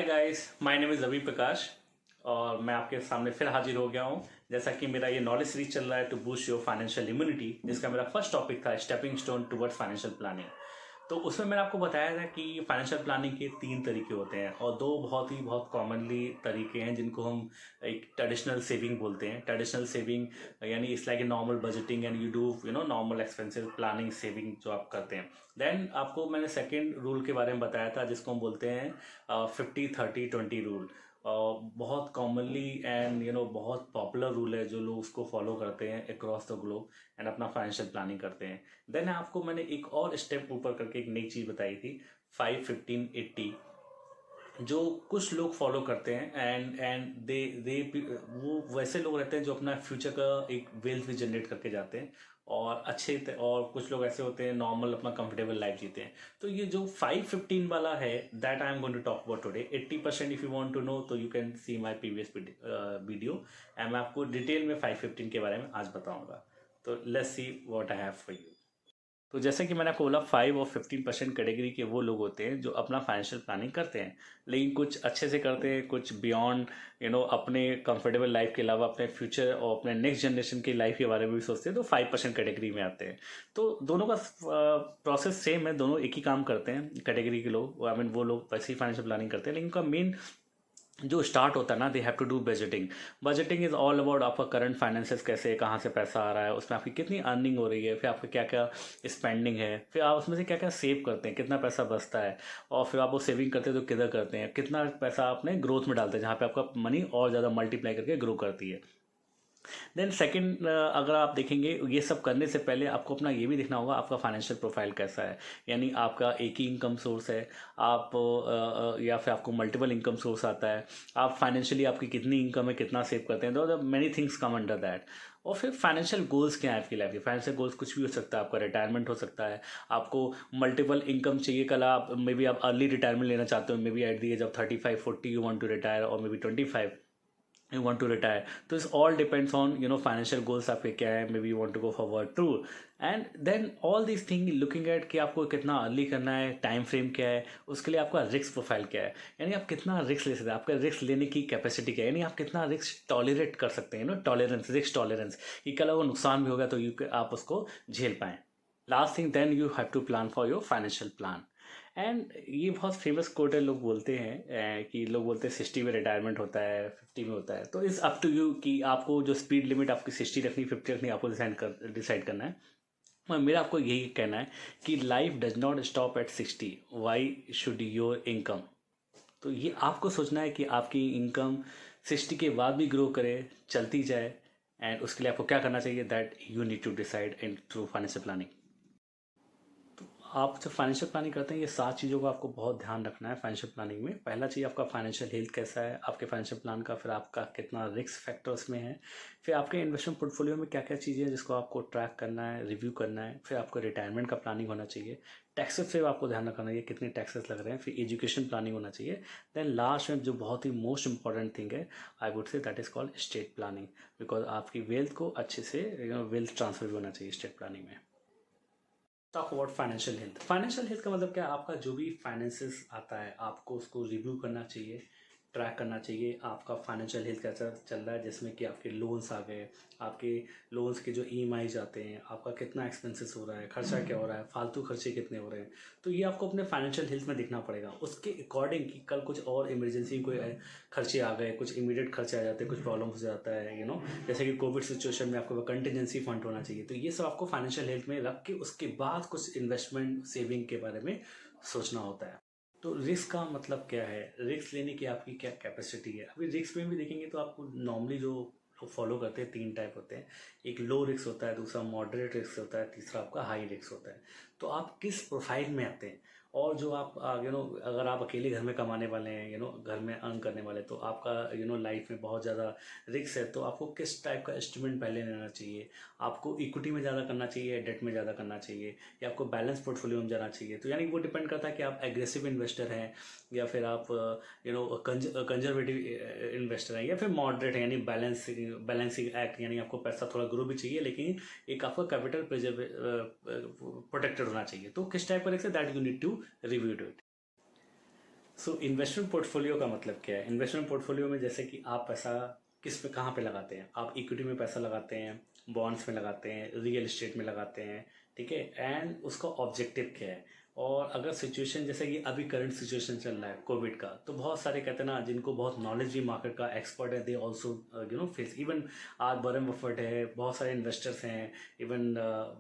Guys, my name is Ravi Prakash और मैं आपके सामने फिर हाजिर हो गया हूँ। जैसा कि मेरा ये नॉलेज सीरीज चल रहा है to boost your financial immunity, जिसका मेरा फर्स्ट टॉपिक था stepping stone towards financial planning. तो उसमें मैंने आपको बताया था कि फाइनेंशियल प्लानिंग के 3 तरीके होते हैं और दो बहुत कॉमनली तरीके हैं जिनको हम एक ट्रेडिशनल सेविंग बोलते हैं। ट्रेडिशनल सेविंग यानी it's like a normal budgeting and you do normal expensive planning saving जो आप करते हैं। देन आपको मैंने सेकेंड रूल के बारे में बताया था जिसको हम बोलते हैं 50-30-20 रूल। बहुत कॉमनली एंड बहुत पॉपुलर रूल है जो लोग उसको फॉलो करते हैं अक्रॉस द ग्लोब एंड अपना फाइनेंशियल प्लानिंग करते हैं। देन आपको मैंने एक और स्टेप ऊपर करके एक नई चीज़ बताई थी 5-15-80, जो कुछ लोग फॉलो करते हैं एंड दे वो वैसे लोग रहते हैं जो अपना फ्यूचर का एक वेल्थ भी जनरेट करके जाते हैं और और कुछ लोग ऐसे होते हैं नॉर्मल अपना कंफर्टेबल लाइफ जीते हैं। तो ये जो 5-15 वाला है that I am going to talk about today. 80% if you want to know तो you can see my previous video and मैं आपको डिटेल में 5-15 के बारे में आज बताऊंगा। तो let's see what I have for you. तो जैसे कि मैंने आपको बोला 5 और 15% कैटेगरी के वो लोग होते हैं जो अपना फाइनेंशियल प्लानिंग करते हैं, लेकिन कुछ अच्छे से करते हैं, कुछ बियॉन्ड अपने कंफर्टेबल लाइफ के अलावा अपने फ्यूचर और अपने नेक्स्ट जनरेशन की लाइफ के बारे में भी सोचते हैं, तो 5% कैटेगरी में आते हैं। तो दोनों का प्रोसेस सेम है, दोनों एक ही काम करते हैं कैटेगरी के लोग। आई मीन वो लोग वैसे ही फाइनेंशियल प्लानिंग करते हैं, लेकिन उनका मेन जो स्टार्ट होता है ना, they have to do budgeting. Budgeting is all about आपका करंट फाइनेंसेस कैसे, कहाँ से पैसा आ रहा है, उसमें आपकी कितनी अर्निंग हो रही है, फिर आपका क्या क्या स्पेंडिंग है, फिर आप उसमें से क्या क्या सेव करते हैं, कितना पैसा बचता है, और फिर आप वो सेविंग करते हैं तो किधर करते हैं, कितना पैसा आपने ग्रोथ में डालते हैं जहाँ पे आपका मनी और ज़्यादा मल्टीप्लाई करके ग्रो करती है। देन सेकंड, अगर आप देखेंगे ये सब करने से पहले आपको अपना ये भी देखना होगा आपका फाइनेंशियल प्रोफाइल कैसा है। यानी आपका एक ही इनकम सोर्स है, आप या फिर आपको मल्टीपल इनकम सोर्स आता है, आप फाइनेंशियली आपकी कितनी इनकम है, कितना सेव करते हैं, तो many things come under that. और फिर फाइनेंशियल गोल्स क्या है आपकी लाइफ के। फाइनेंशियल गोल्स कुछ भी हो सकता है, आपका रिटायरमेंट हो सकता है, आपको मल्टीपल इनकम चाहिए, कल आप मे बी आप अर्ली रिटायरमेंट लेना चाहते हो, maybe at the age of 35-40 you want to retire, और maybe 25 you want to retire. तो इस all depends on financial goals आपके क्या है, maybe you want to go forward through and then all these things looking at कि आपको कितना early करना है, टाइम फ्रेम क्या है, उसके लिए आपका रिस्क प्रोफाइल क्या है, यानी आप कितना रिस्क ले सकते हैं, आपका रिस्क लेने की कैपेसिटी क्या है, यानी आप कितना रिस्क टॉलरेट कर सकते हैं, टॉलरेंस, रिस्क टॉलरेंस, कि कल अगर नुकसान भी होगा तो आप उसको झेल पाएँ। Last thing, then you have to plan for your financial plan. And ये बहुत फेमस कोट है, लोग बोलते हैं कि लोग बोलते हैं 60 में रिटायरमेंट होता है, 50 में होता है। तो इट्स अप टू यू कि आपको जो स्पीड लिमिट आपकी 60 रखनी, 50 रखनी, आपको डिसाइड करना है। और मेरा आपको यही कहना है कि life does not stop at 60, why should your income. तो ये आपको सोचना है कि आपकी इनकम 60 के बाद भी ग्रो करे, चलती जाए, एंड उसके लिए आपको क्या करना चाहिए, that you need to decide in through financial planning. आप जब फाइनेंशियल प्लानिंग करते हैं, ये 7 चीज़ों का आपको बहुत ध्यान रखना है फाइनेंशियल प्लानिंग में। पहला चीज़ आपका फाइनेंशियल हेल्थ कैसा है आपके फाइनेंशियल प्लान का, फिर आपका कितना रिस्क फैक्टर्स में है, फिर आपके इन्वेस्टमेंट पोर्टफोलियो में क्या क्या चीज़ें हैं जिसको आपको ट्रैक करना है, रिव्यू करना है, फिर आपको रिटायरमेंट का प्लानिंग होना चाहिए, टैक्सेस से आपको ध्यान रखना है कितने टैक्सेस लग रहे हैं, फिर एजुकेशन प्लानिंग होना चाहिए। देन लास्ट में जो बहुत ही मोस्ट इंपॉर्टेंट थिंग है, आई would say that is called state planning, because आपकी वेल्थ को अच्छे से वेल्थ ट्रांसफर भी होना चाहिए स्टेट प्लानिंग में। Talk about financial health. Financial health का मतलब क्या है, आपका जो भी फाइनेंसेस आता है आपको उसको रिव्यू करना चाहिए, ट्रैक करना चाहिए आपका फाइनेंशियल हेल्थ कैसा चल रहा है, जिसमें कि आपके लोन्स आ गए, आपके लोन्स के जो ईएमआईज आते हैं, आपका कितना एक्सपेंसेस हो रहा है, खर्चा क्या हो रहा है, फालतू खर्चे कितने हो रहे हैं। तो ये आपको अपने फाइनेंशियल हेल्थ में देखना पड़ेगा, उसके अकॉर्डिंग कि कल कुछ और इमरजेंसी कोई खर्चे आ गए, कुछ इमीडिएट खर्चे आ जाते हैं, कुछ प्रॉब्लम हो जाता है, जैसे कि कोविड सिचुएशन में आपको कंटिजेंसी फंड होना चाहिए। तो ये सब आपको फाइनेंशियल हेल्थ में रख के उसके बाद कुछ इन्वेस्टमेंट सेविंग के बारे में सोचना होता है। तो रिस्क का मतलब क्या है, रिस्क लेने की आपकी क्या कैपेसिटी है। अभी रिस्क में भी देखेंगे तो आपको नॉर्मली जो लोग फॉलो करते हैं 3 टाइप होते हैं। एक लो रिस्क होता है, दूसरा मॉडरेट रिस्क होता है, तीसरा आपका हाई रिस्क होता है। तो आप किस प्रोफाइल में आते हैं, और जो आप अगर आप अकेले घर में कमाने वाले हैं, घर में अर्न करने वाले, तो आपका लाइफ में बहुत ज़्यादा रिस्क है। तो आपको किस टाइप का इंस्ट्रूमेंट पहले लेना चाहिए, आपको इक्विटी में ज़्यादा करना चाहिए, डेट में ज़्यादा करना चाहिए, या आपको बैलेंस पोर्टफोलियो में जाना चाहिए। तो यानी वो डिपेंड करता है कि आप एग्रेसिव इन्वेस्टर हैं, या फिर आप कंजर्वेटिव इन्वेस्टर हैं, या फिर मॉडरेट है, यानी बैलेंसिंग एक्ट, यानी आपको पैसा थोड़ा ग्रो भी चाहिए लेकिन एक आपका कैपिटल प्रोटेक्टेड होना चाहिए। तो किस टाइप का रिस्क है, that you need to review it. So investment portfolio का मतलब क्या है? इन्वेस्टमेंट पोर्टफोलियो में जैसे कि आप पैसा किस पे कहाँ पे लगाते हैं? आप इक्विटी में पैसा लगाते हैं, बॉन्ड्स में लगाते हैं, रियल एस्टेट में लगाते हैं, ठीक है? एंड उसका ऑब्जेक्टिव क्या है? और अगर सिचुएशन जैसे कि अभी करंट सिचुएशन चल रहा है कोविड का, तो बहुत सारे कहते हैं ना जिनको बहुत नॉलेज भी मार्केट का एक्सपर्ट है, दे ऑल्सो फेस। इवन आज वॉरेन बफेट है, बहुत सारे इन्वेस्टर्स हैं, इवन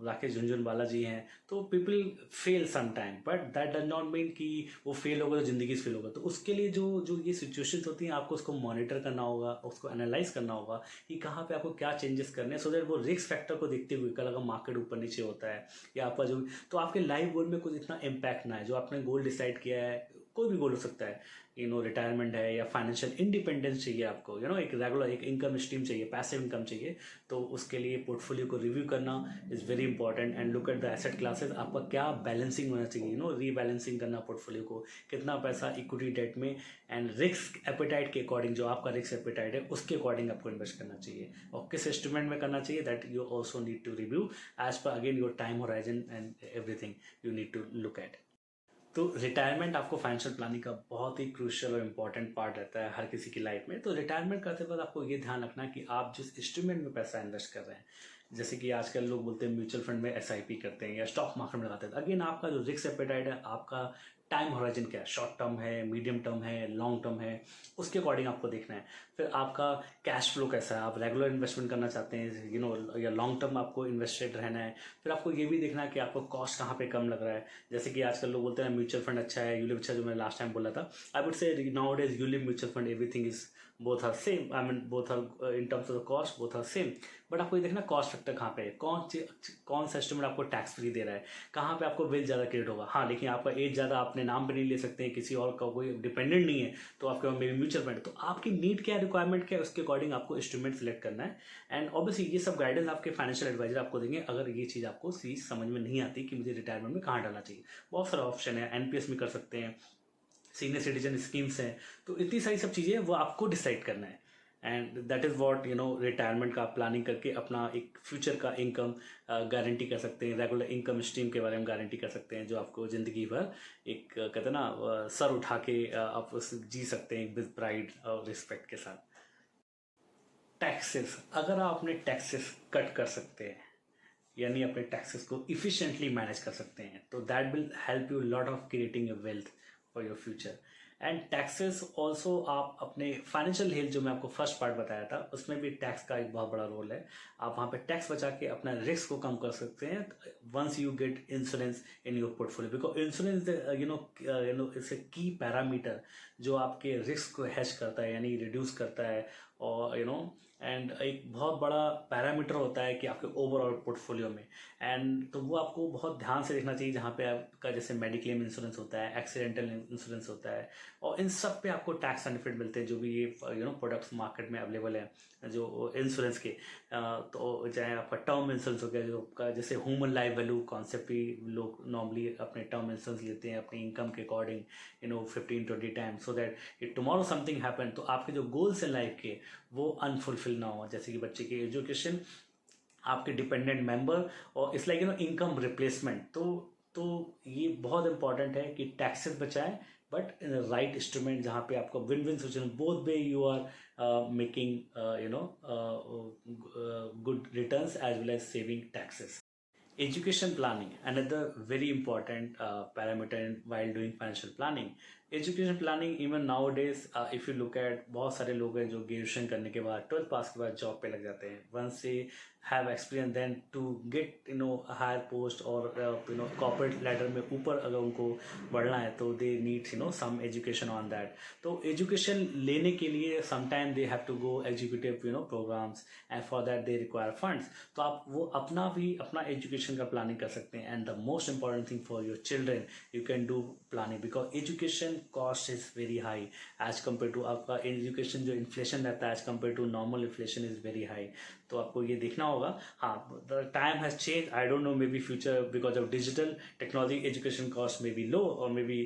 राकेश झुनझुनवाला जी हैं। तो people fail some time, but that does not mean कि वो फेल होगा तो ज़िंदगी से फेल होगा। तो उसके लिए जो जो ये सिचुएशन होती हैं, आपको उसको मॉनिटर करना होगा, उसको एनालाइज करना होगा कि कहाँ पे आपको क्या चेंजेस करने हैं, सो दैट वो रिस्क फैक्टर को देखते हुए कल अगर मार्केट ऊपर नीचे होता है या आपका जो, तो आपके लाइफ गोल में कुछ इतना इम्पैक्ट ना है। जो आपने गोल डिसाइड किया है, कोई भी गोल हो सकता है, रिटायरमेंट है या फाइनेंशियल इंडिपेंडेंस चाहिए आपको, एक रेगुलर एक इनकम स्ट्रीम चाहिए, पैसिव इनकम चाहिए, तो उसके लिए पोर्टफोलियो को रिव्यू करना is very important. And look at the asset classes, आपका क्या बैलेंसिंग होना चाहिए, रीबैलेंसिंग करना पोर्टफोलियो को, कितना पैसा इक्विटी डेट में, एंड रिस्क एपेटाइट के अकॉर्डिंग, जो आपका रिस्क एपेटाइट है उसके अकॉर्डिंग आपको इन्वेस्ट करना चाहिए, और किस इंस्ट्रूमेंट में करना चाहिए, that you also need to review as per again your time horizon and everything you need to look at. तो रिटायरमेंट आपको फाइनेंशियल प्लानिंग का बहुत ही क्रूशियल और इम्पॉर्टेंट पार्ट रहता है हर किसी की लाइफ में। तो रिटायरमेंट करते वक्त आपको ये ध्यान रखना है कि आप जिस इंस्ट्रूमेंट में पैसा इन्वेस्ट कर रहे हैं, जैसे कि आजकल लोग बोलते हैं म्यूचुअल फंड में एसआईपी करते हैं या स्टॉक मार्केट में लगाते हैं, अगेन आपका जो रिस्क एपेटाइट है, आपका टाइम होराइजन क्या है, शॉर्ट टर्म है, मीडियम टर्म है, लॉन्ग टर्म है, उसके अकॉर्डिंग आपको देखना है। फिर आपका कैश फ्लो कैसा है, आप रेगुलर इन्वेस्टमेंट करना चाहते हैं या लॉन्ग टर्म आपको इन्वेस्टेड रहना है। फिर आपको ये भी देखना है कि आपको कॉस्ट कहाँ पे कम लग रहा है। जैसे कि आजकल लोग बोलते हैं म्यूचुअल फंड अच्छा है, यूलिप अच्छा, जो मैंने लास्ट टाइम बोला था। I would say nowadays ULIP mutual fund everything is both are same, I mean both are in terms of the cost both are same. But आपको ये देखना कॉस्ट फैक्टर कहाँ पे है, कौन सा इंस्ट्रूमेंट आपको टैक्स फ्री दे रहा है, कहाँ पे आपको वेल्थ ज़्यादा क्रिएट होगा। हाँ, लेकिन आपका एज ज़्यादा अपने नाम पे नहीं ले सकते हैं, किसी और का कोई डिपेंडेंट नहीं है, तो आपके पास मेरी म्यूचुअल फंड। तो आपकी नीड क्या है, रिक्वायरमेंट क्या है, उसके अकॉर्डिंग आपको इंस्ट्रूमेंट सेलेक्ट करना है। एंड ऑब्वियसली ये सब गाइडेंस आपके फाइनेंशियल एडवाइजर आपको देंगे, अगर ये चीज़ आपको चीज़ समझ में नहीं आती कि मुझे रिटायरमेंट में कहाँ डालना चाहिए। बहुत सारा ऑप्शन है, एनपीएस में कर सकते हैं, सीनियर सिटीजन स्कीम्स हैं, तो इतनी सारी सब चीज़ें वो आपको डिसाइड करना है। And that is what retirement का प्लानिंग करके अपना एक फ्यूचर का इनकम गारंटी कर सकते हैं, रेगुलर इनकम स्ट्रीम के बारे में गारंटी कर सकते हैं, जो आपको ज़िंदगी भर एक कहते हैं ना सर उठा के आप उस जी सकते हैं विद प्राइड और रिस्पेक्ट के साथ। टैक्सेस, अगर आप अपने टैक्सेस कट कर सकते हैं, यानी अपने टैक्सेस को इफिशिएंटली मैनेज कर सकते हैं, तो that will help you lot of creating a wealth for your future. And taxes also, आप अपने फाइनेंशियल हेल्थ, जो मैं आपको फर्स्ट पार्ट बताया था, उसमें भी टैक्स का एक बहुत बड़ा रोल है। आप वहाँ पे टैक्स बचा के अपना रिस्क को कम कर सकते हैं once you get insurance in your portfolio, because insurance it's a key parameter जो आपके रिस्क को हैश करता है, यानी रिड्यूस करता है, और एंड एक बहुत बड़ा पैरामीटर होता है कि आपके ओवरऑल पोर्टफोलियो में। एंड तो वो आपको बहुत ध्यान से देखना चाहिए, जहाँ पे आपका जैसे मेडिक्लेम इंश्योरेंस होता है, एक्सीडेंटल इंश्योरेंस होता है, और इन सब पे आपको टैक्स बेनिफिट मिलते हैं, जो भी ये प्रोडक्ट्स मार्केट में अवेलेबल है जो इंश्योरेंस के। तो चाहे आपका टर्म इंश्योरेंस हो गया, जो आपका जैसे ह्यूमन लाइफ वैल्यू कॉन्सेप्ट भी लोग नॉर्मली अपने टर्म इंश्योरेंस लेते हैं अपनी इनकम के according 15-20 time, so that if tomorrow something happen, तो आपके जो गोल्स हैं लाइफ के वो अनफुलफिल ना हो। जैसे कि बच्चे की एजुकेशन, आपके डिपेंडेंट मेंबर, और इट्स लाइक इनकम रिप्लेसमेंट। तो ये बहुत इंपॉर्टेंट है कि टैक्सेस बचाएं, बट इन राइट इंस्ट्रूमेंट, जहाँ पे आपको win win situation, both way you are making good returns as well as saving taxes. Education planning, another very important parameter while doing financial planning. Education planning even now days if you look at, बहुत सारे लोग हैं जो graduation करने के बाद 12th पास के बाद जॉब पे लग जाते हैं, once they have experience, then to get higher post और कॉर्पोरेट लैडर में ऊपर अगर उनको बढ़ना है, तो they need some education on that. तो एजुकेशन लेने के लिए sometime they have to go executive programs, and for that they require funds. तो आप वो अपना एजुकेशन का प्लानिंग कर सकते हैं। And the most important thing for your children, you can do planning, because education cost is very high as compare to, आपका education जो इन्फ्लेशन रहता है as compare to normal inflation is very high. तो आपको ये देखना होगा। हाँ, the time has change, I don't know, may be future because of digital technology education cost may be low, or maybe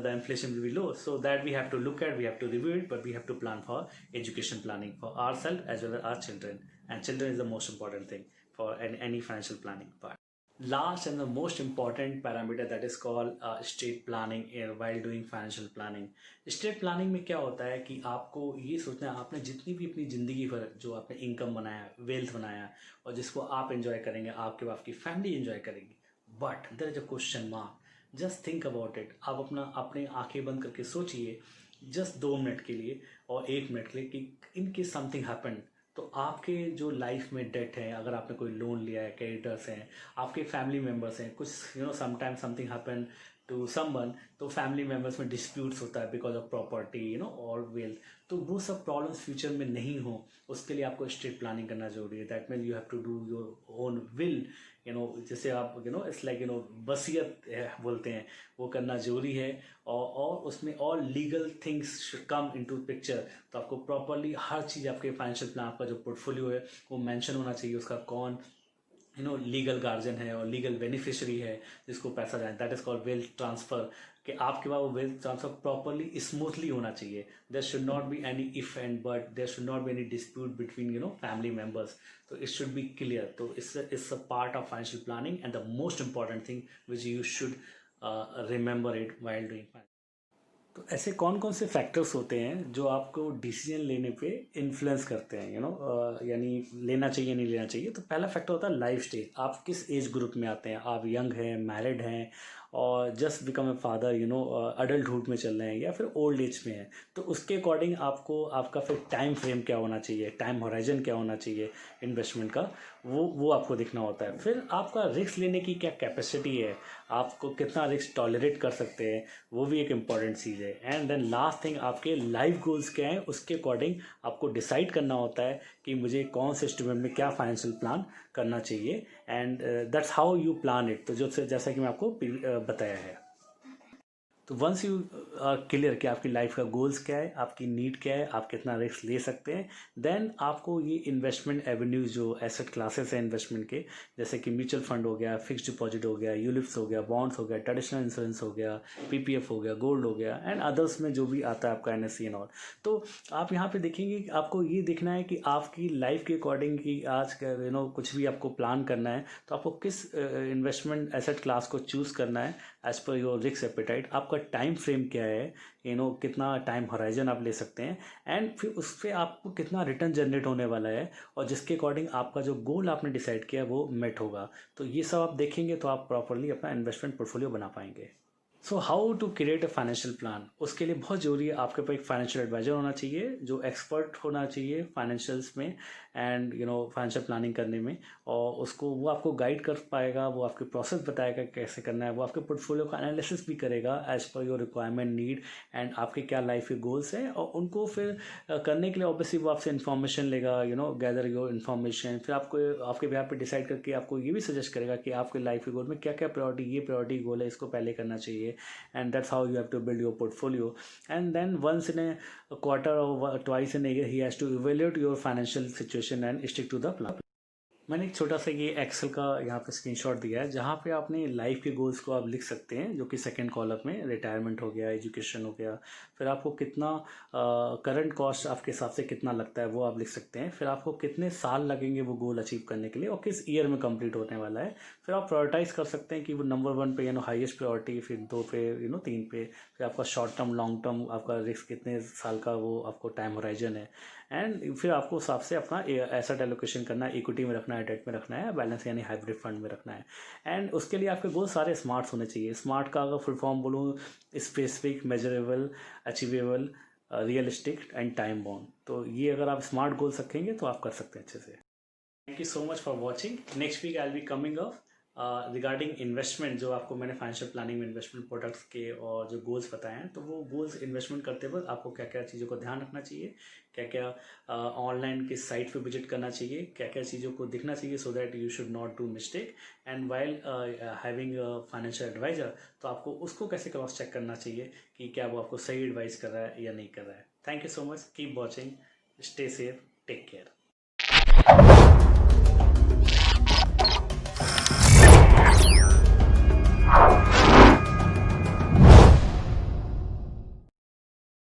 the inflation will be low, so that we have to look at, we have to review it, but we have to plan for education planning for ourselves as well as our children, and children is the most important thing for any financial planning part. Last and the most important parameter that is called estate planning while doing financial planning. estate planning में क्या होता है कि आपको ये सोचना है आपने जितनी भी अपनी ज़िंदगी भर जो आपने इनकम बनाया, वेल्थ बनाया और जिसको आप एंजॉय करेंगे, आपकी फैमिली एंजॉय करेगी, but there is a question mark. Just think about it. आप अपने आंखें बंद करके सोचिए जस्ट 2 मिनट के लिए और 1 मिनट के लिए कि इन केस समथिंग हैपन, तो आपके जो लाइफ में डेट है, अगर आपने कोई लोन लिया है, क्रेडिटर्स हैं, आपके फैमिली मेम्बर्स हैं, कुछ sometime something happen to someone, तो फैमिली मेम्बर्स में डिस्प्यूट्स होता है बिकॉज ऑफ प्रॉपर्टी और वेल्थ, तो वो सब प्रॉब्लम्स फ्यूचर में नहीं हो, उसके लिए आपको स्टेट प्लानिंग करना जरूरी है। That mean you have to do your own will, जैसे आप इट्स लाइक वसीयत बोलते हैं, वो करना जरूरी है। और उसमें all legal things should come into picture. तो आपको प्रॉपरली हर चीज़ आपके फाइनेंशियल प्लान, आपका जो पोर्टफोलियो है वो मेंशन होना चाहिए, उसका कौन लीगल गार्जियन है और लीगल बेनिफिशियरी है जिसको पैसा जाए। That is called wealth transfer, कि आपके पास वो वेल्थ ट्रांसफर प्रॉपरली स्मूथली होना चाहिए। There should not be any if and but, there should not be any dispute between family members. तो इट शुड बी क्लियर। तो it's a part of financial planning and the most important thing which you should remember it while doing. तो ऐसे कौन कौन से factors होते हैं जो आपको डिसीजन लेने पे इन्फ्लुएंस करते हैं, यानी लेना चाहिए नहीं लेना चाहिए। तो पहला फैक्टर होता है लाइफ स्टेज। आप किस एज ग्रुप में आते हैं, आप यंग हैं, मैरिड हैं और just become a father, adulthood में चल रहे हैं या फिर ओल्ड एज में है, तो उसके अकॉर्डिंग आपको आपका फिर टाइम फ्रेम क्या होना चाहिए, टाइम होराइजन क्या होना चाहिए इन्वेस्टमेंट का, वो आपको देखना होता है। फिर आपका रिस्क लेने की क्या कैपेसिटी है, आपको कितना रिस्क टॉलरेट कर सकते हैं, वो भी एक इम्पॉर्टेंट चीज़ है। एंड देन लास्ट थिंग, आपके लाइफ गोल्स क्या हैं, उसके अकॉर्डिंग आपको डिसाइड करना होता है कि मुझे कौन से इंस्ट्रूमेंट में क्या फाइनेंशियल प्लान करना चाहिए। And that's how you plan it. तो जैसा कि मैं आपको बताया है। तो वंस यू क्लियर कि आपकी लाइफ का गोल्स क्या है, आपकी नीड क्या है, आप कितना रिस्क ले सकते हैं, देन आपको ये इन्वेस्टमेंट एवेन्यूज जो एसेट क्लासेस हैं इन्वेस्टमेंट के, जैसे कि म्यूचुअल फंड हो गया, फिक्स्ड डिपॉजिट हो गया, यूलिप्स हो गया, बॉन्ड्स हो गया, ट्रेडिशनल इंश्योरेंस हो गया, पीपीएफ हो गया, गोल्ड हो गया एंड अदर्स में जो भी आता है आपका एनएससी एंड ऑल। तो आप यहाँ पे देखेंगे कि आपको ये देखना है कि आपकी लाइफ के अकॉर्डिंग कि आज कुछ भी आपको प्लान करना है, तो आपको किस इन्वेस्टमेंट एसेट क्लास को चूज़ करना है as per your risk appetite. आपका टाइम फ्रेम क्या है, कितना टाइम होराइजन आप ले सकते हैं, एंड फिर उस पर आपको कितना रिटर्न जनरेट होने वाला है और जिसके अकॉर्डिंग आपका जो गोल आपने डिसाइड किया है वो मेट होगा। तो ये सब आप देखेंगे तो आप प्रॉपरली अपना इन्वेस्टमेंट पोर्टफोलियो बना पाएंगे। So how to create a financial plan, उसके लिए बहुत ज़रूरी है आपके पास एक फाइनेंशियल एडवाइजर होना चाहिए जो एक्सपर्ट होना चाहिए फाइनेंशियल्स में एंड फाइनेंशियल प्लानिंग करने में, और वो आपको गाइड कर पाएगा, वो आपके प्रोसेस बताएगा कैसे करना है, वो आपके पोर्टफोलियो का एनालिसिस भी करेगा as per your requirement need and आपके क्या लाइफ के गोल्स हैं, और उनको फिर करने के लिए ऑब्वियसली वो आपसे इन्फॉर्मेशन लेगा, गैदर योर इन्फॉर्मेशन, फिर आपके बिहार पे डिसाइड करके आपको ये भी सजेस्ट करेगा कि आपके लाइफ के गोल में क्या क्या प्रायोरिटी, ये प्रायोरिटी गोल है, इसको पहले करना चाहिए। And that's how you have to build your portfolio. And then once in a quarter or twice in a year, he has to evaluate your financial situation and stick to the plan. मैंने एक छोटा सा ये Excel का यहाँ पे screenshot दिया है जहाँ पे आपने लाइफ के गोल्स को आप लिख सकते हैं, जो कि सेकंड कॉलम में रिटायरमेंट हो गया, एजुकेशन हो गया, फिर आपको कितना करंट कॉस्ट आपके हिसाब से कितना लगता है वो आप लिख सकते हैं, फिर आपको कितने साल लगेंगे वो गोल अचीव करने के लिए और किस ईयर में कंप्लीट होने वाला है। फिर आप प्रायोरिटाइज कर सकते हैं कि वो नंबर 1 पे हाईएस्ट प्रायोरिटी, फिर 2 पे 3 पे, फिर आपका शॉर्ट टर्म, लॉन्ग टर्म, आपका रिस्क कितने साल का वो आपको टाइम होराइजन है, एंड फिर आपको हिसाब से अपना एसेट एलोकेशन करना है, इक्विटी में रखना है, डेट में रखना है, बैलेंस यानी हाइब्रिड फंड में रखना है। एंड उसके लिए आपके गोल सारे स्मार्ट होने चाहिए। स्मार्ट का अगर फुल फॉर्म बोलूँ, specific, measurable, achievable, realistic and time bound. तो ये अगर आप स्मार्ट गोल्स रखेंगे तो आप कर सकते हैं अच्छे से। Thank you so much for watching. Next week I will be coming up regarding investment, जो आपको मैंने फाइनेंशियल प्लानिंग में इन्वेस्टमेंट प्रोडक्ट्स के और जो गोल्स बताए हैं, तो वो गोल्स इन्वेस्टमेंट करते वक्त आपको क्या क्या चीज़ों को ध्यान रखना चाहिए, क्या क्या ऑनलाइन किस साइट पे विजिट करना चाहिए, क्या क्या चीज़ों को दिखना चाहिए, so that you should not do mistake. And while having financial advisor, तो आपको उसको कैसे क्रॉस चेक करना चाहिए कि क्या वो आपको सही एडवाइस कर रहा है या नहीं कर रहा है। Thank you so much, keep watching, stay safe, take care.